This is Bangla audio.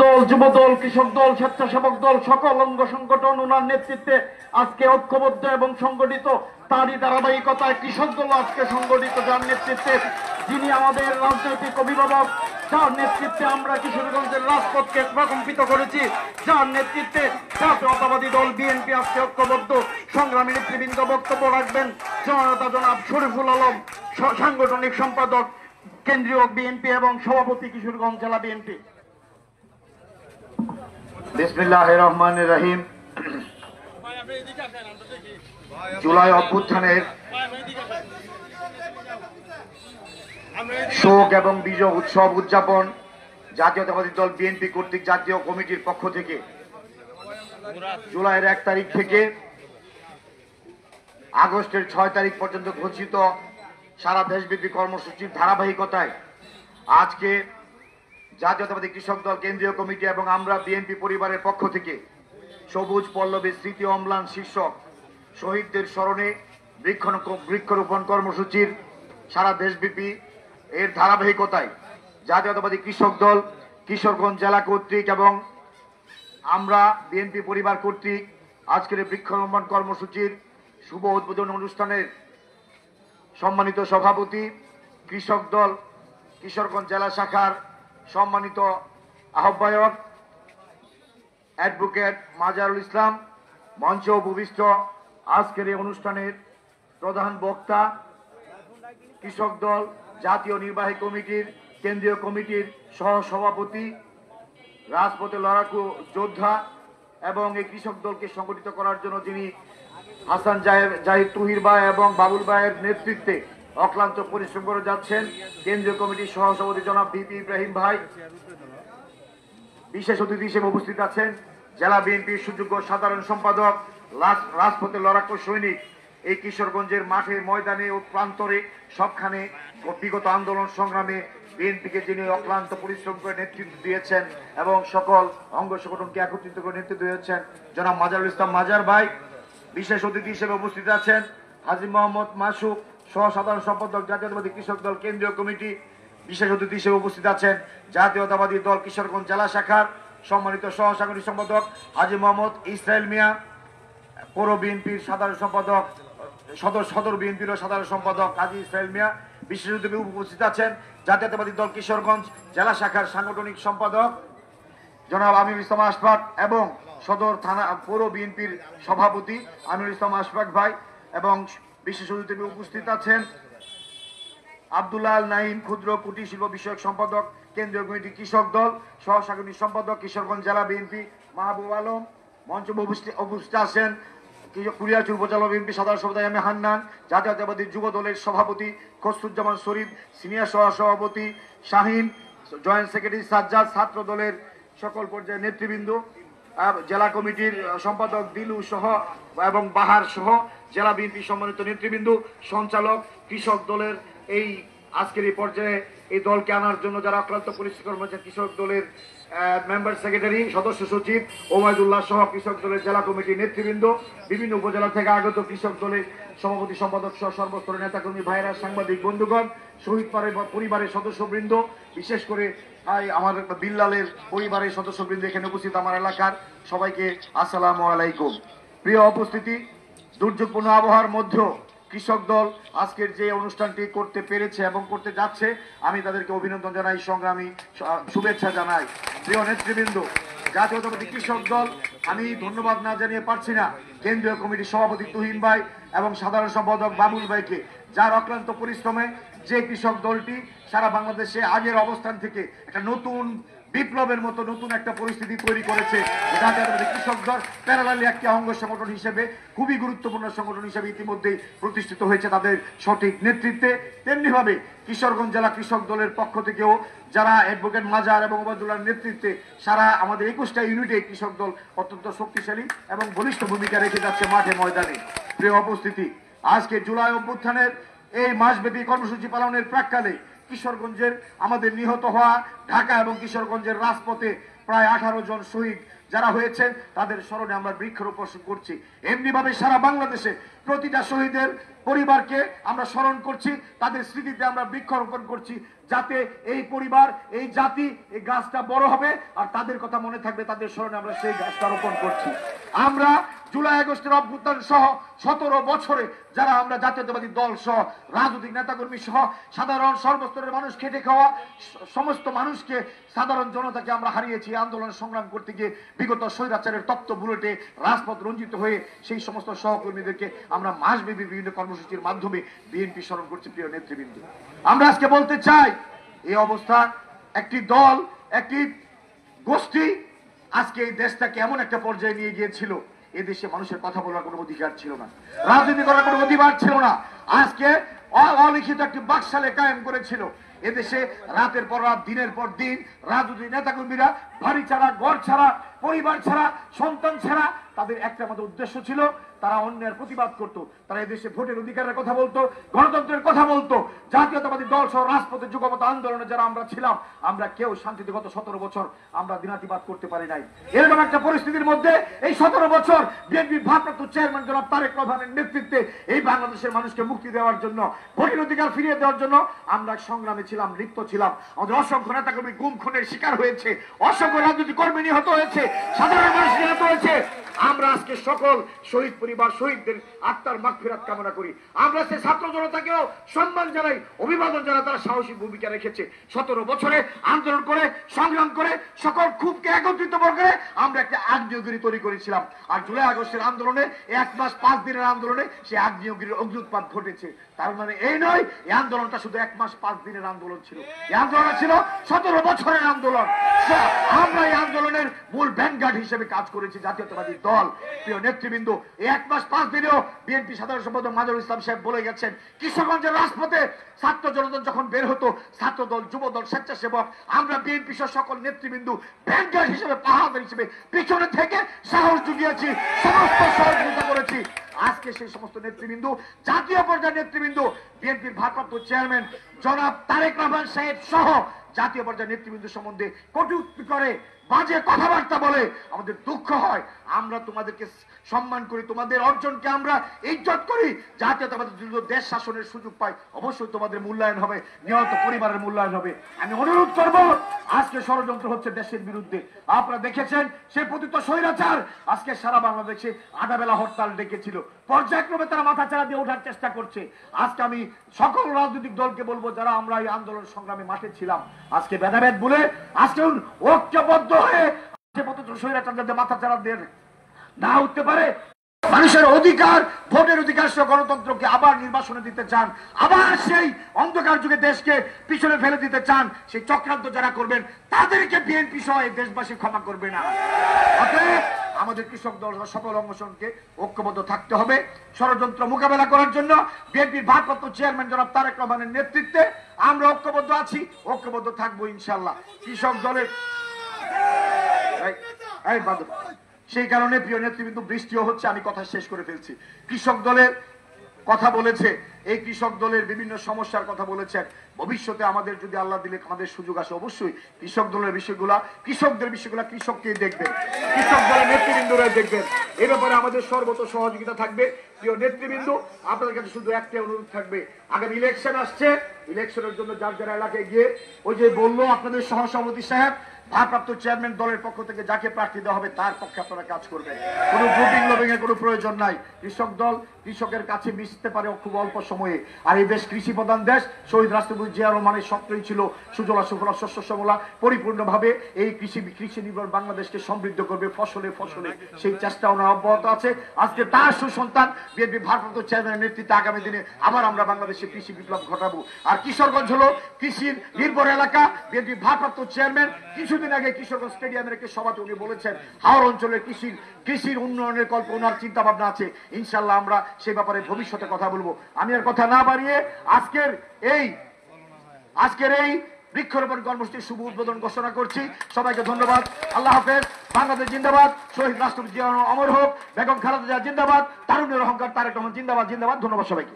দল, যুব দল, কৃষক দল, স্বেচ্ছাসেবক দল সকল অঙ্গ সংগঠন ওনার নেতৃত্বে আজকে ঐক্যবদ্ধ এবং সংগঠিত। তারই ধারাবাহিকতায় কৃষক দল আজকে সংগঠিত, যার নেতৃত্বে, যিনি আমাদের রাজনৈতিক অভিভাবক, যার নেতৃত্বে আমরা কিশোরগঞ্জের রাজপথকে প্রকম্পিত করেছি, যার নেতৃত্বে জাতীয়তাবাদী দল বিএনপি আজকে ঐক্যবদ্ধ। সংগ্রামী নেতৃবৃন্দ বক্তব্য রাখবেন জনতা জনাব শরীফুল আলম, সাংগঠনিক সম্পাদক কেন্দ্রীয় বিএনপি এবং সভাপতি কিশোরগঞ্জ জেলা বিএনপি। বিসমিল্লাহির রহমানির রহিম। জুলাই অভ্যুত্থানের শোক এবং বিজয় উৎসব উদযাপন জাতীয়তাবাদী দল বিএনপি কর্তৃক জাতীয় কমিটির পক্ষ থেকে জুলাইয়ের 1 তারিখ থেকে আগস্টের 6 তারিখ পর্যন্ত ঘোষিত সারা দেশব্যাপী কর্মসূচির ধারাবাহিকতায় আজকে জাতীয়তাবাদী কৃষক দল কেন্দ্রীয় কমিটি এবং আমরা বিএনপি পরিবারের পক্ষ থেকে সবুজ পল্লবী স্মৃতি অম্লান শীর্ষক শহীদদের স্মরণে বৃক্ষরোপণ কর্মসূচির সারা দেশব্যাপী এর ধারাবাহিকতায় জাতীয়তাবাদী কৃষক দল কিশোরগঞ্জ জেলা কর্তৃক এবং আমরা বিএনপি পরিবার কর্তৃক আজকের বৃক্ষরোপণ কর্মসূচির শুভ উদ্বোধন অনুষ্ঠানের সম্মানিত সভাপতি, কৃষক দল কিশোরগঞ্জ জেলা শাখার সম্মানিত আহ্বায়ক অ্যাডভোকেট মাজারুল ইসলাম, মঞ্চে উপবিষ্ট আজকের এই অনুষ্ঠানের প্রধান বক্তা, কৃষক দল জাতীয় নির্বাহী কমিটির কেন্দ্রীয় কমিটির সহ সভাপতি, রাজপথে লড়াকু যোদ্ধা এবং এই কৃষক দলকে সংগঠিত করার জন্য যিনি হাসান জাহিদ তুহির ভাই এবং বাবুল ভাইয়ের নেতৃত্বে অক্লান্ত পরিশ্রম করে যাচ্ছেন কেন্দ্রীয় কমিটির সহসভাপতি জনাব ভিপি ইব্রাহিম ভাই। বিশেষ অতিথি হিসেবে উপস্থিত আছেন জেলা বিএনপির সুযোগ্য সাধারণ সম্পাদক, রাজপথে লড়াকু সৈনিক, এই কিশোরগঞ্জের মাঠে ময়দানে ও প্রান্তরে সবখানে বিগত আন্দোলন সংগ্রামে বিএনপিকে যিনি অক্লান্ত পরিশ্রম করে নেতৃত্ব দিয়েছেন এবং সকল অঙ্গ সংগঠনকে একত্রিত করে নেতৃত্ব দিয়েছেন জনাব মাজারুল ইসলাম মাজার ভাই। বিশেষ অতিথি হিসেবে উপস্থিত আছেন হাজী মোহাম্মদ মাসুক, সহ সাধারণ সম্পাদক জাতীয়তাবাদী কৃষক দল কেন্দ্রীয় কমিটি। বিশেষ অতিথি হিসেবে উপস্থিত আছেন জাতীয়তাবাদী দল কিশোরগঞ্জ জেলা শাখার সম্মানিত সহ সাংগঠনিক সম্পাদক হাজী মোহাম্মদ ইসরাইল মিয়া, পৌর বিএনপির সাধারণ সম্পাদক, সদর বিএনপির সাধারণ সম্পাদক কাজী ইসরাইল মিয়া। বিশেষ অতিথি উপস্থিত আছেন জাতীয়তাবাদী দল কিশোরগঞ্জ জেলা শাখার সাংগঠনিক সম্পাদক জনাব আমিনুল ইসলাম আশফাক এবং সদর থানা পৌর বিএনপির সভাপতি আমিনুল ইসলাম আশফাক ভাই। এবং বিশেষ অতিথি উপস্থিত আছেন আব্দুল্লাহ আল নাইম, ক্ষুদ্র কুটির শিল্প বিষয়ক সম্পাদক কেন্দ্রীয় কমিটি কৃষক দল, সহ সাংগঠনিক সম্পাদক কিশোরগঞ্জ জেলা বিএনপি মাহবুব আলম। মঞ্চে উপস্থিত আছেন কুড়িয়াচুর উপজেলা বিএনপি সাধারণ সম্পাদক এম এ হান্নান, জাতীয়তাবাদী যুব দলের সভাপতি খসরুজ্জামান শরীফ, সিনিয়র সহ সভাপতি শাহিন, জয়েন্ট সেক্রেটারি সাজ্জাদ, ছাত্র দলের সকল পর্যায়ের নেতৃবৃন্দ, জেলা কমিটির সম্পাদক দিলু সহ এবং বাহার সহ জেলা বিএনপি সম্মানিত নেতৃবৃন্দ, সঞ্চালক, কৃষক দলের এই আজকের এই পর্যায়ে এই দলকে আনার জন্য যারা অক্লান্ত পরিশ্রম করেছেন, কৃষক দলের মেম্বার সেক্রেটারি, সদস্য সচিব ওবায়দুল্লাহ সহ কৃষক দলের জেলা কমিটির নেতৃবৃন্দ, বিভিন্ন উপজেলা থেকে আগত কৃষক দলের সভাপতি সম্পাদক সহ সর্বস্তরের নেতাকর্মী ভাইরা, সাংবাদিক বন্ধুগণ, শহীদ পরিবারের সদস্যবৃন্দ, বিশেষ করে আমার বিল্লালের পরিবারের সদস্যবৃন্দ এখানে উপস্থিত আমার এলাকার সবাইকে আসসালামু আলাইকুম। প্রিয় উপস্থিতি, দুর্যোগপূর্ণ আবহাওয়ার মধ্যেও কৃষক দল আজকের যে অনুষ্ঠানটি করতে পেরেছে এবং করতে যাচ্ছে, আমি তাদেরকে অভিনন্দন জানাই, সংগ্রামী শুভেচ্ছা জানাই। প্রিয় নেতৃবৃন্দ, জাতীয়তাবাদী কৃষক দল আমি ধন্যবাদ না জানিয়ে পারছি না কেন্দ্রীয় কমিটির সভাপতি তুহিন ভাই এবং সাধারণ সম্পাদক বাবুল ভাইকে, যার অক্লান্ত পরিশ্রমে যে কৃষক দলটি সারা বাংলাদেশে আগের অবস্থান থেকে একটা নতুন বিপ্লবের মতো নতুন একটা পরিস্থিতি তৈরি করেছে। জাতীয়তাবাদী কৃষক দল প্যারালালি একটি অঙ্গ সংগঠন হিসেবে খুবই গুরুত্বপূর্ণ সংগঠন হিসেবে ইতিমধ্যেই প্রতিষ্ঠিত হয়েছে তাদের সঠিক নেতৃত্বে। তেমনিভাবে কিশোরগঞ্জ জেলা কৃষক দলের পক্ষ থেকেও যারা অ্যাডভোকেট মাজার এবং ওবায়দুল্লাহর নেতৃত্বে সারা আমাদের 21টা ইউনিটে কৃষক দল অত্যন্ত শক্তিশালী এবং বলিষ্ঠ ভূমিকা রেখে যাচ্ছে মাঠে ময়দানে। প্রিয় উপস্থিতি, আজকে জুলাই অভ্যুত্থানের এই মাসব্যাপী কর্মসূচি পালনের প্রাক্কালে কিশোরগঞ্জের আমাদের নিহত হওয়া ঢাকা এবং কিশোরগঞ্জের রাজপথে প্রায় 18 জন শহীদ যারা হয়েছেন তাদের স্মরণে আমরা বৃক্ষরোপণ করছি। এমনি ভাবে সারা বাংলাদেশে প্রতিটা শহীদের পরিবারকে আমরা স্মরণ করছি, তাদের স্মৃতিতে আমরা বৃক্ষরোপণ করছি, যাতে এই পরিবার, এই জাতি, এই গাছটা বড় হবে আর তাদের কথা মনে থাকবে, তাদের স্মরণে আমরা সেই গাছটা রোপণ করছি। আমরা জুলাই আগস্টের অভ্যুত্থান সহ 17 বছরে যারা আমরা জাতীয়তাবাদী দল সহ রাজনৈতিক নেতাকর্মী সহ সাধারণ সর্বস্তরের মানুষ, খেটে খাওয়া সমস্ত মানুষকে, সাধারণ জনতাকে আমরা হারিয়েছি আন্দোলন সংগ্রাম করতে গিয়ে। বিগত স্বৈরাচারের তপ্ত বুলেটে রাজপথ রঞ্জিত হয়ে সেই সমস্ত সহকর্মীদেরকে আমরা মাসব্যাপী বিভিন্ন কর্মসূচির মাধ্যমে বিএনপি স্মরণ করছি। প্রিয় নেতৃবৃন্দ, আমরা আজকে বলতে চাই, এই অবস্থা একটি দল, একটি গোষ্ঠী আজকে এই দেশটাকে এমন একটা পর্যায়ে নিয়ে গিয়েছিল, এদেশে মানুষের কথা বলার কোনো অধিকার ছিল না, রাজনীতি করার কোনো অধিকার ছিল না। আজকে অলিখিত একটি বাকশালে কায়েম করেছিল। এদেশে রাতের পর রাত, দিনের পর দিন রাজনৈতিক নেতাকর্মীরা বাড়ি ছাড়া, ঘর ছাড়া, পরিবার ছাড়া, সন্তান ছাড়া, তাদের একটা মাত্র উদ্দেশ্য ছিল, তারা অন্যের প্রতিবাদ করত। তারা এদেশে ভোটের অধিকারের কথা বলতো, গণতন্ত্রের কথা বলতো। জাতীয়তাবাদী দল সহ রাজপথে যুগপথ আন্দোলনে যারা আমরা ছিলাম, আমরা কেউ শান্তিতে গত 17 বছর আমরা দিনাতিবাদ করতে পারি নাই। এরকম একটা পরিস্থিতির মধ্যে এই 17 বছর বিএনপির ভারপ্রাপ্ত চেয়ারম্যান জনাব তারেক রহমানের নেতৃত্বে এই বাংলাদেশের মানুষকে মুক্তি দেওয়ার জন্য, ভোটের অধিকার ফিরিয়ে দেওয়ার জন্য আমরা সংগ্রামে ছিলাম, লিপ্ত ছিলাম। আমাদের অসংখ্য নেতাকর্মী গুম খুনের শিকার হয়েছে, অসংখ্য রাজনৈতিক কর্মী নিহত হয়েছে, সাধারণ মানুষ নিহত হয়েছে। আমরা আজকে সকল শহীদ পরিবার, শহীদদের আত্মার মাগফিরাত কামনা করি। আমরা সে ছাত্র জনতাকেও সম্মান জানাই, অভিবাদন জানাই, তারা সাহসী ভূমিকা রেখেছে। 17 বছরে আন্দোলন করে, সংগ্রাম করে, সকল খুবকে একত্রিত করে আমরা একটা আগ্নেয়গিরি তৈরি করেছিলাম। আর জুলাই আগস্টের আন্দোলনে, 1 মাস 5 দিনের আন্দোলনে সে আগ্নেয়গিরির অগ্নুৎপাত ঘটেছে। তার মানে এই নয় এই আন্দোলনটা শুধু 1 মাস 5 দিনের আন্দোলন ছিল, এই আন্দোলন ছিল 17 বছরের আন্দোলন। আমরা এই আন্দোলনের মূল ভ্যানগার্ড হিসেবে কাজ করেছি জাতীয়তাবাদী দল। প্রিয় নেতৃবৃন্দ, এই 1 মাস 5 দিনেও বিএনপি সাধারণ সম্পাদক মাজহারুল ইসলাম সাহেব বলে গেছেন, কিশোরগঞ্জের রাজপথে ছাত্র জনতা যখন বের হতো, ছাত্র দল, যুব দল, স্বেচ্ছাসেবক, আমরা বিএনপি সহ সকল নেতৃবৃন্দ ভ্যানগার্ড হিসেবে, পাহাড় হিসেবে পিছনে থেকে সাহস জুগিয়েছি, সমস্ত সহযোগিতা করেছি। আজকে সেই সমস্ত নেতৃবৃন্দ, জাতীয় পর্যায়ের নেতৃবৃন্দ, বিএনপির ভারপ্রাপ্ত চেয়ারম্যান জনাব তারেক রহমান সাহেব সহ জাতীয় পর্যায়ের নেতৃবৃন্দ সম্বন্ধে কটূক্তি করে, বাজে কথাবার্তা বলে, আমাদের দুঃখ হয়। আমরা তোমাদেরকে সম্মান করি, তোমাদের অর্জনকে আমরা ইজ্জত করি। জাতীয়তাবাদী দেশ শাসনের সুযোগ পাই, অবশ্যই তোমাদের মূল্যায়ন হবে, নিহত পরিবারের মূল্যায়ন হবে। আমি অনুরোধ করব, আজকে ষড়যন্ত্র হচ্ছে দেশের বিরুদ্ধে। আপনারা দেখেছেন সেই পতিত স্বৈরাচার আজকে সারা বাংলাদেশে আধাবেলা হরতাল ডেকেছিল, পর্যায়ক্রমে তারা মাথাচাড়া দিয়ে ওঠার চেষ্টা করছে। আজকে আমি সকল রাজনৈতিক দলকে বলবো, যারা আমরা এই আন্দোলন সংগ্রামে মাঠে ছিলাম, আজকে ভেদাভেদ বলে আজকে ঐক্যবদ্ধ হয়ে স্বৈরাচার যাতে মাথাচাড়া দিয়ে না উঠতে পারে, মানুষের অধিকার, ভোটের অধিকার সহ গণতন্ত্রকে আবার নির্বাসনে দিতে চান, আবার সেই অন্ধকার যুগে দেশকে পিছনে ফেলে দিতে চান, সেই চক্রান্ত যারা করবেন তাদেরকে বিএনপি সহ এই দেশবাসী ক্ষমা করবে না। অতএব আমাদের কৃষক দল সকল অঙ্গসংকে ঐক্যবদ্ধ থাকতে হবে। ষড়যন্ত্র মোকাবেলা করার জন্য বিএনপির ভারপ্রাপ্ত চেয়ারম্যান জনাব তারেক রহমানের নেতৃত্বে আমরা ঐক্যবদ্ধ আছি, ঐক্যবদ্ধ থাকবো ইনশাল্লাহ। কৃষক দলের সেই কারণে প্রিয় নেতৃবৃন্দ, বৃষ্টিও হচ্ছে, আমি কথা শেষ করে ফেলছি। কৃষক দলের কথা বলেছে, এই কৃষক দলের বিভিন্ন সমস্যার কথা বলেছেন। ভবিষ্যতে আমাদের যদি আল্লাহ দিলে আমাদের সুযোগ আসে, অবশ্যই কৃষক দলের বিষয়গুলা, কৃষকদের বিষয়গুলা কৃষককেই দেখবেন, কৃষক দলের নেতৃবৃন্দরা দেখবেন। এ ব্যাপারে আমাদের সর্বত সহযোগিতা থাকবে। প্রিয় নেতৃবৃন্দ, আপনাদের কাছে শুধু একটা অনুরোধ থাকবে, আগামী ইলেকশন আসছে, ইলেকশনের জন্য যার যারা এলাকায় গিয়ে, ওই যে বললো আপনাদের সহসভাপতি সাহেব, ভারপ্রাপ্ত চেয়ারম্যান দলের পক্ষ থেকে যাকে প্রার্থী দেওয়া হবে তার পক্ষে আপনারা কাজ করবেন। কোনো গ্রুপিং লবিং এর কোনো প্রয়োজন নাই। কৃষক দল কৃষকের কাছে মিশতে পারে খুব অল্প সময়ে। আর এই দেশ কৃষি প্রধান দেশ। শহীদ রাষ্ট্রপতি জিয়া রহমানের স্বপ্নই ছিল সুজলা সুফলা শস্য শ্যামলা পরিপূর্ণভাবে এই কৃষি নির্ভর বাংলাদেশকে সমৃদ্ধ করবে ফসলে ফসলে। সেই চেষ্টা ওনার অব্যাহত আছে। আজকে তার সুসন্তান বিএনপি ভারপ্রাপ্ত চেয়ারম্যানের নেতৃত্বে আগামী দিনে আবার আমরা বাংলাদেশে কৃষি বিপ্লব ঘটাবো। আর কিশোরগঞ্জ হলো কৃষির নির্ভর এলাকা। বিএনপি ভারপ্রাপ্ত চেয়ারম্যান কিছুদিন আগে কিশোরগঞ্জ স্টেডিয়ামের একটি সভাতে উনি বলেছেন, হাওড় অঞ্চলের কৃষির উন্নয়নের কল্প ওনার চিন্তা ভাবনা আছে। ইনশাল্লাহ আমরা সেই ব্যাপারে ভবিষ্যতে কথা বলবো। আমি আর কথা না বাড়িয়ে আজকের এই বৃক্ষরোপণ কর্মসূচির শুভ উদ্বোধন ঘোষণা করছি। সবাইকে ধন্যবাদ। আল্লাহ হাফেজ। বাংলাদেশ জিন্দাবাদ। শহীদ রাষ্ট্রপতি জিয়া অমর হোক। বেগম খালেদা জিয়া জিন্দাবাদ। তারুণ্যের অহংকার তারেক রহমান জিন্দাবাদ জিন্দাবাদ। ধন্যবাদ সবাইকে।